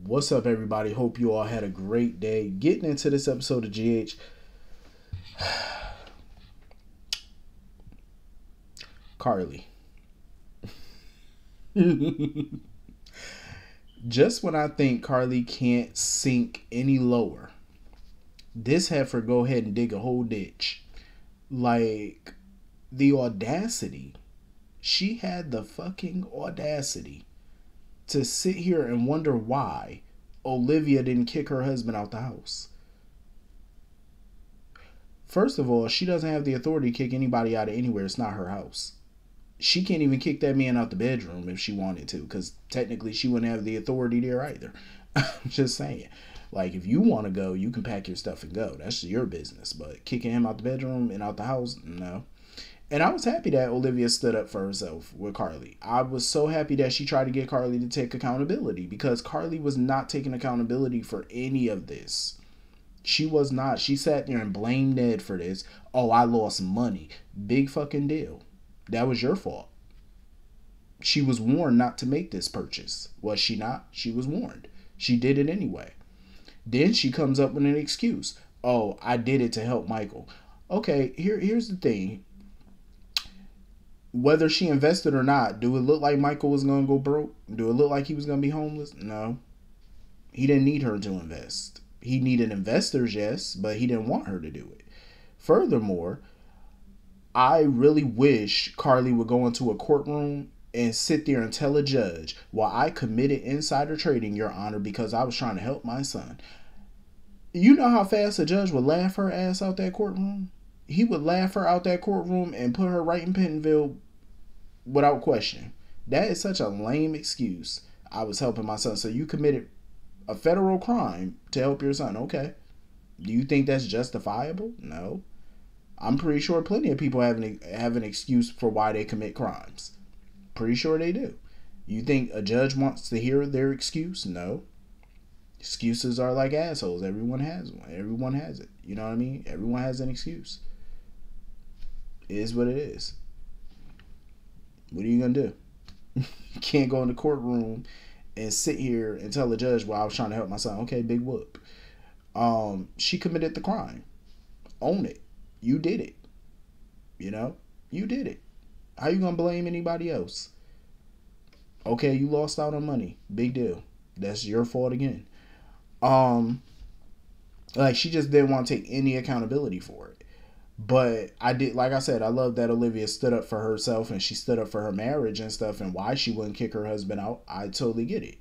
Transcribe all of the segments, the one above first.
What's up, everybody? Hope you all had a great day. Getting into this episode of GH. Carly. Just when I think Carly can't sink any lower, this heifer go ahead and dig a whole ditch. Like, the audacity. She had the fucking audacity to sit here and wonder why Olivia didn't kick her husband out the house. First of all, she doesn't have the authority to kick anybody out of anywhere. It's not her house. She can't even kick that man out the bedroom if she wanted to, because technically she wouldn't have the authority there either. I'm just saying. Like, if you want to go, you can pack your stuff and go. That's your business. But kicking him out the bedroom and out the house, no. And I was happy that Olivia stood up for herself with Carly. I was so happy that she tried to get Carly to take accountability, because Carly was not taking accountability for any of this. She was not. She sat there and blamed Ned for this. Oh, I lost money. Big fucking deal. That was your fault. She was warned not to make this purchase. Was she not? She was warned. She did it anyway. Then she comes up with an excuse. Oh, I did it to help Michael. Okay, here's the thing. Whether she invested or not, do it look like Michael was going to go broke? Do it look like he was going to be homeless? No. He didn't need her to invest. He needed investors, yes, but he didn't want her to do it. Furthermore, I really wish Carly would go into a courtroom and sit there and tell a judge, well, I committed insider trading, Your Honor, because I was trying to help my son. You know how fast a judge would laugh her ass out that courtroom? He would laugh her out that courtroom and put her right in Pentonville without question. That is such a lame excuse. I was helping my son. So you committed a federal crime to help your son. Okay. Do you think that's justifiable? No. I'm pretty sure plenty of people have an excuse for why they commit crimes. Pretty sure they do. You think a judge wants to hear their excuse? No. Excuses are like assholes. Everyone has one. Everyone has it. You know what I mean? Everyone has an excuse. It is what it is. What are you going to do? You can't go in the courtroom and sit here and tell the judge, well, I was trying to help my son. Okay, big whoop. She committed the crime. Own it. You did it. You know? You did it. How you going to blame anybody else? Okay, you lost out on money. Big deal. That's your fault again. Like, she just didn't want to take any accountability for it. But I did, like I said, I love that Olivia stood up for herself and she stood up for her marriage and stuff and why she wouldn't kick her husband out. I totally get it.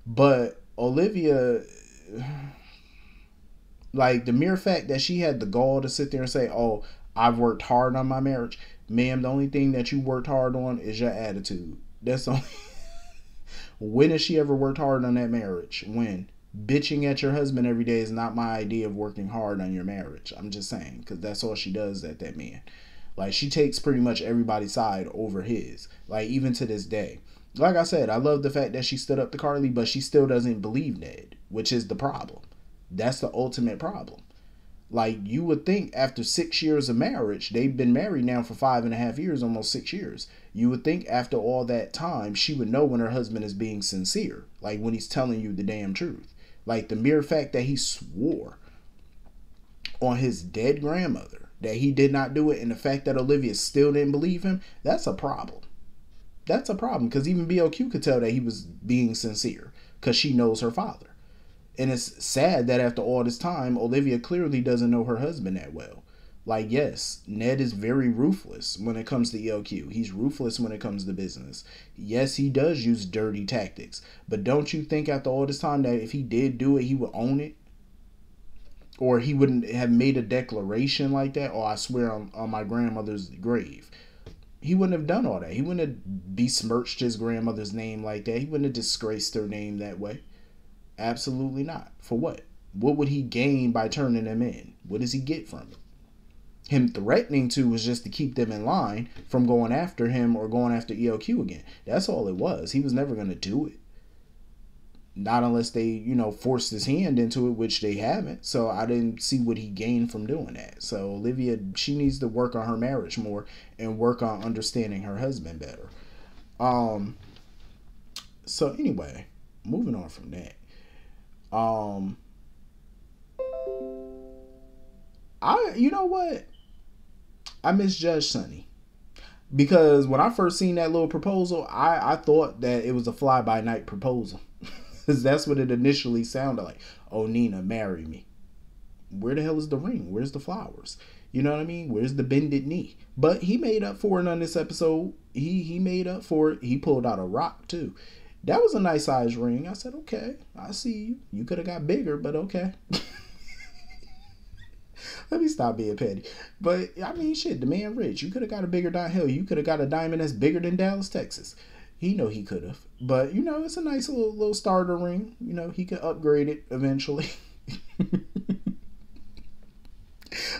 But Olivia, like, the mere fact that she had the gall to sit there and say, oh, I've worked hard on my marriage. Ma'am, the only thing that you worked hard on is your attitude. That's the only... When has she ever worked hard on that marriage? When? Bitching at your husband every day is not my idea of working hard on your marriage. I'm just saying, because that's all she does at that man. Like, she takes pretty much everybody's side over his. Like, even to this day. Like I said, I love the fact that she stood up to Carly, but she still doesn't believe Ned, which is the problem. That's the ultimate problem. Like, you would think after 6 years of marriage, they've been married now for 5.5 years, almost 6 years. You would think after all that time, she would know when her husband is being sincere. Like, when he's telling you the damn truth. Like, the mere fact that he swore on his dead grandmother that he did not do it, and the fact that Olivia still didn't believe him, that's a problem. That's a problem, because even BLQ could tell that he was being sincere, because she knows her father. And it's sad that after all this time, Olivia clearly doesn't know her husband that well. Like, yes, Ned is very ruthless when it comes to ELQ. He's ruthless when it comes to business. Yes, he does use dirty tactics. But don't you think after all this time that if he did do it, he would own it? Or he wouldn't have made a declaration like that? Oh, I swear on my grandmother's grave. He wouldn't have done all that. He wouldn't have besmirched his grandmother's name like that. He wouldn't have disgraced her name that way. Absolutely not. For what? What would he gain by turning them in? What does he get from it? Him threatening to was just to keep them in line from going after him or going after ELQ again. That's all it was. He was never going to do it. Not unless they, forced his hand into it, which they haven't. So I didn't see what he gained from doing that. So Olivia, she needs to work on her marriage more and work on understanding her husband better. So anyway, moving on from that. Um, you know what? I misjudged Sonny. Because when I first seen that little proposal, I thought that it was a fly by night proposal. Because that's what it initially sounded like. Oh, Nina, marry me. Where the hell is the ring? Where's the flowers? You know what I mean? Where's the bended knee? But he made up for it on this episode. He made up for it. He pulled out a rock too. That was a nice size ring. I said, okay, I see you. You could have got bigger, but okay. Let me stop being petty. But I mean, shit, the man rich. You could have got a bigger diamond. Hell, you could have got a diamond that's bigger than Dallas, Texas. He know he could have. But you know, it's a nice little starter ring. You know, he could upgrade it eventually.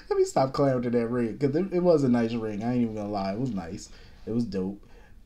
Let me stop clowning that ring, because it was a nice ring. I ain't even gonna lie, it was nice. It was dope.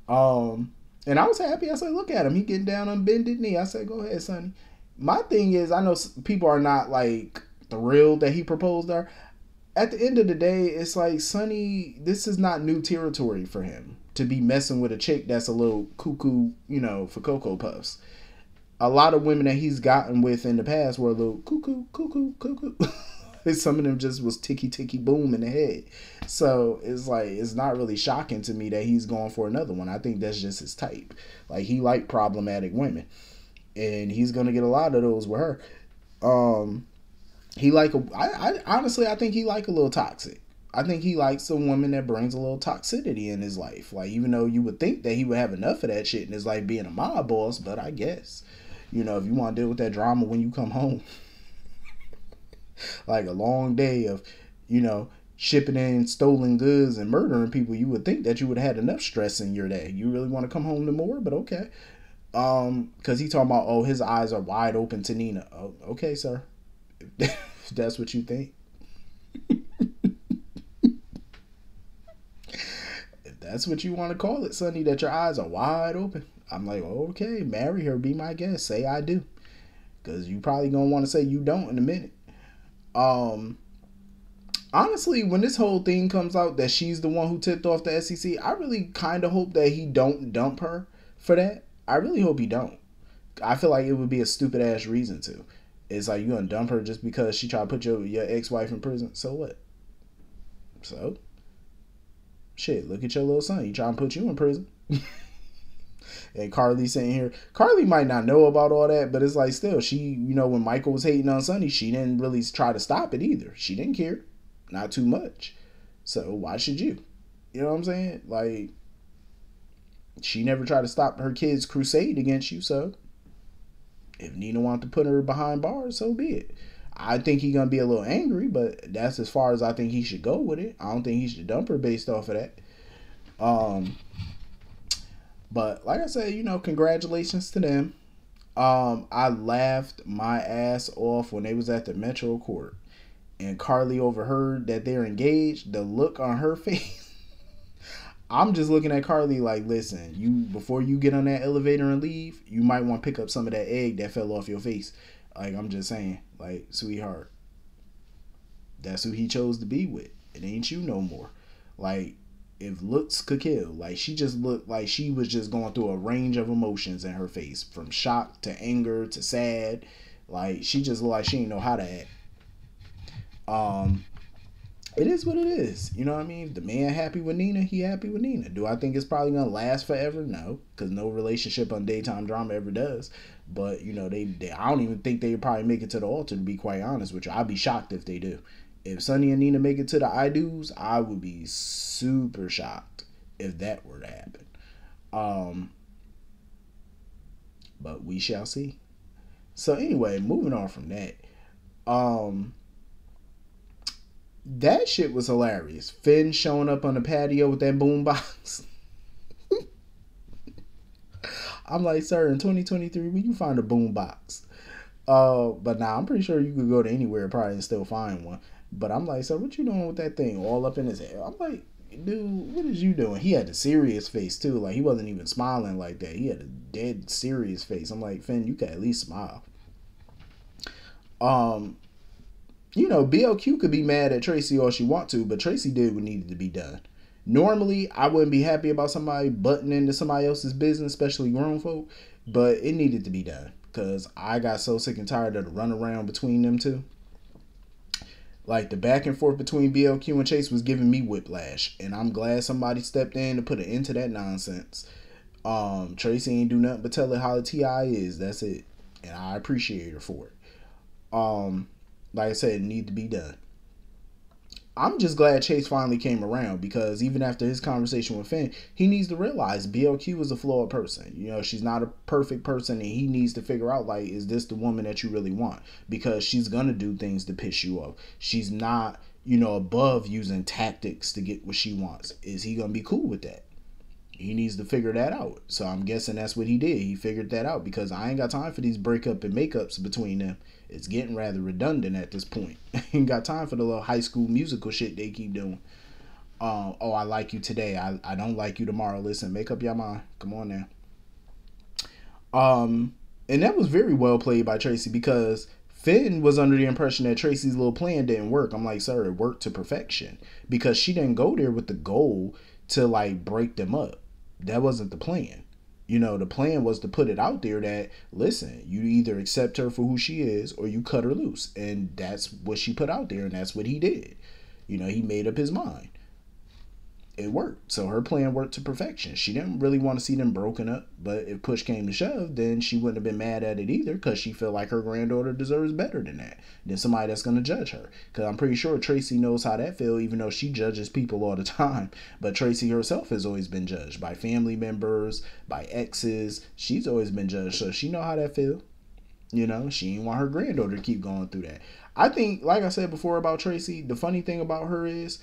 And I was happy. I said, look at him. He getting down on bended knee. I said, go ahead, Sonny. My thing is, I know people are not like thrilled that he proposed her. At the end of the day, it's like, Sonny, this is not new territory for him to be messing with a chick that's a little cuckoo, you know, for Cocoa Puffs. A lot of women that he's gotten with in the past were a little cuckoo. Some of them just was ticky boom in the head. So it's like, it's not really shocking to me that he's going for another one. I think that's just his type. Like, he like problematic women, and he's gonna get a lot of those with her. He like I honestly, I think he like a little toxic. I think he likes a woman that brings a little toxicity in his life. Like, even though you would think that he would have enough of that shit in his life being a mob boss, but I guess, you know, if you want to deal with that drama when you come home, like a long day of, you know, shipping in stolen goods and murdering people, you would think that you would have had enough stress in your day. You really want to come home to more, but okay. Because he talking about, oh, his eyes are wide open to Nina. Oh, okay, sir. If that's what you think. If that's what you want to call it, Sonny, that your eyes are wide open, I'm like, okay, marry her, be my guest, say I do. Because you probably going to want to say you don't in a minute. Honestly, when this whole thing comes out that she's the one who tipped off the SEC, I really kind of hope that he don't dump her for that. I really hope he don't. I feel like it would be a stupid ass reason to. It's like, you gonna dump her just because she tried to put your ex-wife in prison? So what? So? Shit, look at your little son. He trying to put you in prison. And Carly sitting here. Carly might not know about all that, but it's like, still, she, you know, when Michael was hating on Sonny, she didn't really try to stop it either. She didn't care. Not too much. So why should you? You know what I'm saying? Like, she never tried to stop her kid's crusade against you, so if Nina wanted to put her behind bars, so be it. I think he's going to be a little angry, but that's as far as I think he should go with it. I don't think he should dump her based off of that. But like I said, you know, congratulations to them. I laughed my ass off when they was at the Metro Court and Carly overheard that they're engaged. The look on her face. I'm just looking at Carly like, listen, you, before you get on that elevator and leave, you might want to pick up some of that egg that fell off your face. Like, I'm just saying, like, sweetheart, that's who he chose to be with. It ain't you no more. Like, if looks could kill, like, she just looked like she was just going through a range of emotions in her face, from shock to anger to sad. Like, she just looked like she didn't know how to act. It is what it is. You know what I mean? If the man happy with Nina, he happy with Nina. Do I think it's probably going to last forever? No, because no relationship on daytime drama ever does. But, you know, I don't even think they would probably make it to the altar, to be quite honest with you. I'd be shocked if they do. If Sonny and Nina make it to the I do's, I would be super shocked if that were to happen. But we shall see. So anyway, moving on from that. That shit was hilarious. Finn showing up on the patio with that boombox. I'm like, sir, in 2023, where you find a boombox? But nah, I'm pretty sure you could go to anywhere probably and still find one. But I'm like, sir, what you doing with that thing all up in his head? I'm like, dude, what is you doing? He had a serious face too. Like, he wasn't even smiling like that. He had a dead serious face. I'm like, Finn, you could at least smile. You know, BLQ could be mad at Tracy all she want to, but Tracy did what needed to be done. Normally, I wouldn't be happy about somebody butting into somebody else's business, especially grown folk, but it needed to be done. because I got so sick and tired of the run around between them two. Like the back and forth between BLQ and Chase was giving me whiplash, and I'm glad somebody stepped in to put an end to that nonsense. Tracy ain't do nothing but tell it how the T.I. is. That's it, and I appreciate her for it. Like I said, it need to be done. I'm just glad Chase finally came around, because even after his conversation with Finn, he needs to realize BLQ is a flawed person. You know, she's not a perfect person, and he needs to figure out, like, is this the woman that you really want? Because she's gonna do things to piss you off. She's not, you know, above using tactics to get what she wants. Is he gonna be cool with that? He needs to figure that out. So I'm guessing that's what he did. He figured that out, because I ain't got time for these breakup and makeups between them. It's getting rather redundant at this point. I ain't got time for the little High School Musical shit they keep doing. Oh, I like you today. I don't like you tomorrow. Listen, make up your mind. Come on now. And that was very well played by Tracy, because Finn was under the impression that Tracy's little plan didn't work. I'm like, sir, it worked to perfection, because she didn't go there with the goal to like break them up. That wasn't the plan. You know, the plan was to put it out there that, listen, you either accept her for who she is or you cut her loose. And that's what she put out there, and that's what he did. You know, he made up his mind. It worked. So her plan worked to perfection. She didn't really want to see them broken up, but if push came to shove, then she wouldn't have been mad at it either, because she felt like her granddaughter deserves better than that, than somebody that's going to judge her. Because I'm pretty sure Tracy knows how that feels, even though she judges people all the time. But Tracy herself has always been judged by family members, by exes. She's always been judged, so she know how that feels. You know, she didn't want her granddaughter to keep going through that. I think, like I said before about Tracy, the funny thing about her is,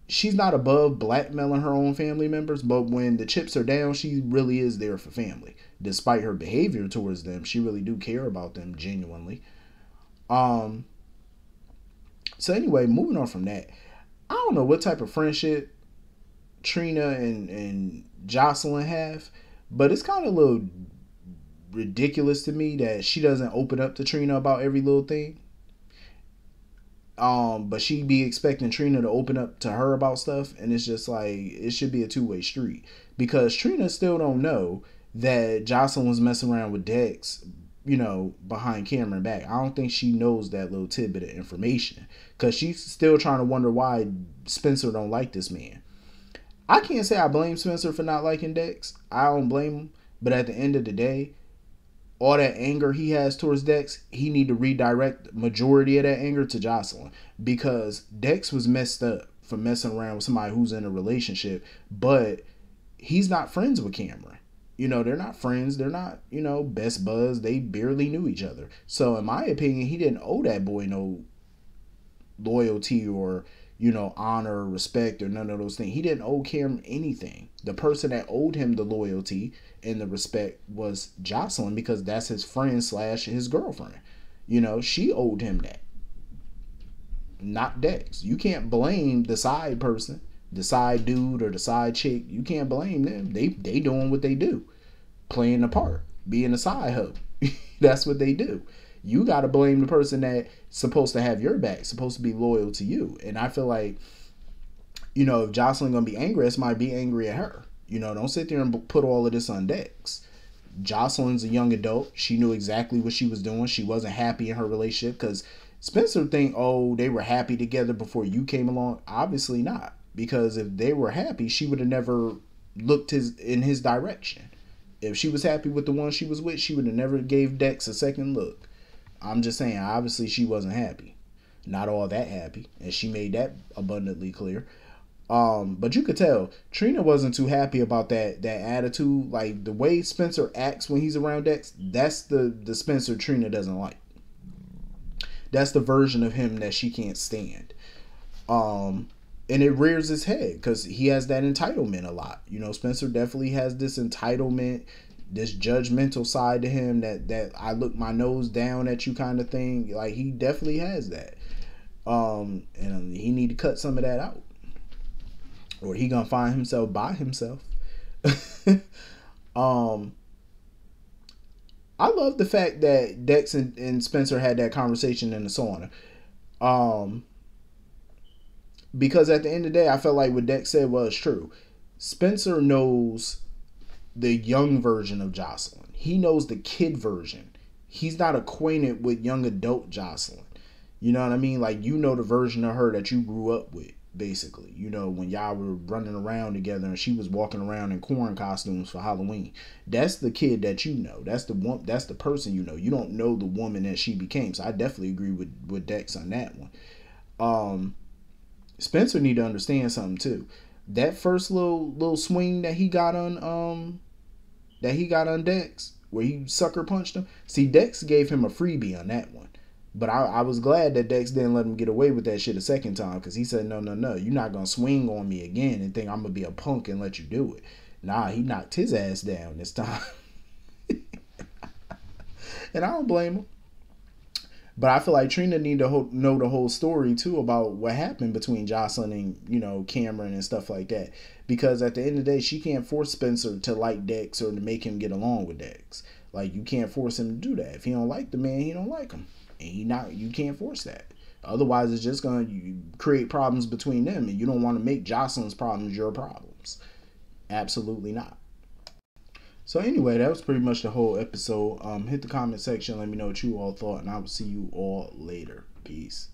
she's not above blackmailing her own family members, but when the chips are down, she really is there for family. Despite her behavior towards them, she really do care about them genuinely. So anyway, moving on from that, I don't know what type of friendship Trina and Jocelyn have, but it's kind of a little ridiculous to me that she doesn't open up to Trina about every little thing. But she'd be expecting Trina to open up to her about stuff, and it's just like, it should be a two-way street, because Trina still don't know that Jocelyn was messing around with Dex, you know, behind Cameron back. I don't think she knows that little tidbit of information, because she's still trying to wonder why Spencer don't like this man. I can't say I blame Spencer for not liking Dex. I don't blame him, but at the end of the day, all that anger he has towards Dex, he need to redirect majority of that anger to Jocelyn, because Dex was messed up for messing around with somebody who's in a relationship, but he's not friends with Cameron. You know, they're not friends. They're not, you know, best buds. They barely knew each other. So in my opinion, he didn't owe that boy no loyalty or, you know, honor or respect or none of those things. He didn't owe Cameron anything. The person that owed him the loyalty and the respect was Jocelyn, because that's his friend / his girlfriend. You know, she owed him that, not Dex. You can't blame the side person, the side dude or the side chick. You can't blame them. They doing what they do, playing the part, being a side hoe. That's what they do. You got to blame the person that's supposed to have your back, supposed to be loyal to you. And I feel like, you know, if Jocelyn gonna be angry, it's might be angry at her. You know, don't sit there and put all of this on Dex. Jocelyn's a young adult. She knew exactly what she was doing. She wasn't happy in her relationship, because Spencer think, oh, they were happy together before you came along. Obviously not, because if they were happy, she would have never looked in his direction. If she was happy with the one she was with, she would have never gave Dex a second look. I'm just saying, obviously she wasn't happy. Not all that happy, and she made that abundantly clear. But you could tell Trina wasn't too happy about that attitude. Like the way Spencer acts when he's around Dex, that's the Spencer Trina doesn't like. That's the version of him that she can't stand. And it rears its head because he has that entitlement a lot. You know, Spencer definitely has this entitlement, this judgmental side to him that I look my nose down at you kind of thing. Like he definitely has that. And he need to cut some of that out, or he gonna find himself by himself. I love the fact that Dex and Spencer had that conversation in the sauna. Because at the end of the day, I felt like what Dex said was true. Spencer knows the young version of Jocelyn. He knows the kid version. he's not acquainted with young adult Jocelyn. You know what I mean? Like, you know, the version of her that you grew up with, basically. You know, when y'all were running around together and she was walking around in corn costumes for Halloween. That's the kid that you know. That's the one. That's the person you know. You don't know the woman that she became. So I definitely agree with Dex on that one. Spencer need to understand something too. That first little swing that he got on Dex, where he sucker punched him. See, Dex gave him a freebie on that one. But I was glad that Dex didn't let him get away with that shit a second time, because he said, no, you're not going to swing on me again and think I'm going to be a punk and let you do it. Nah, he knocked his ass down this time. And I don't blame him. But I feel like Trina need to know the whole story too about what happened between Jocelyn and, you know, Cameron and stuff like that. Because at the end of the day, she can't force Spencer to like Dex or to make him get along with Dex. Like, you can't force him to do that. If he don't like the man, he don't like him. And you can't force that. Otherwise, it's just going to create problems between them. And you don't want to make Jocelyn's problems your problems. Absolutely not. So anyway, that was pretty much the whole episode. Hit the comment section. Let me know what you all thought. And I will see you all later. Peace.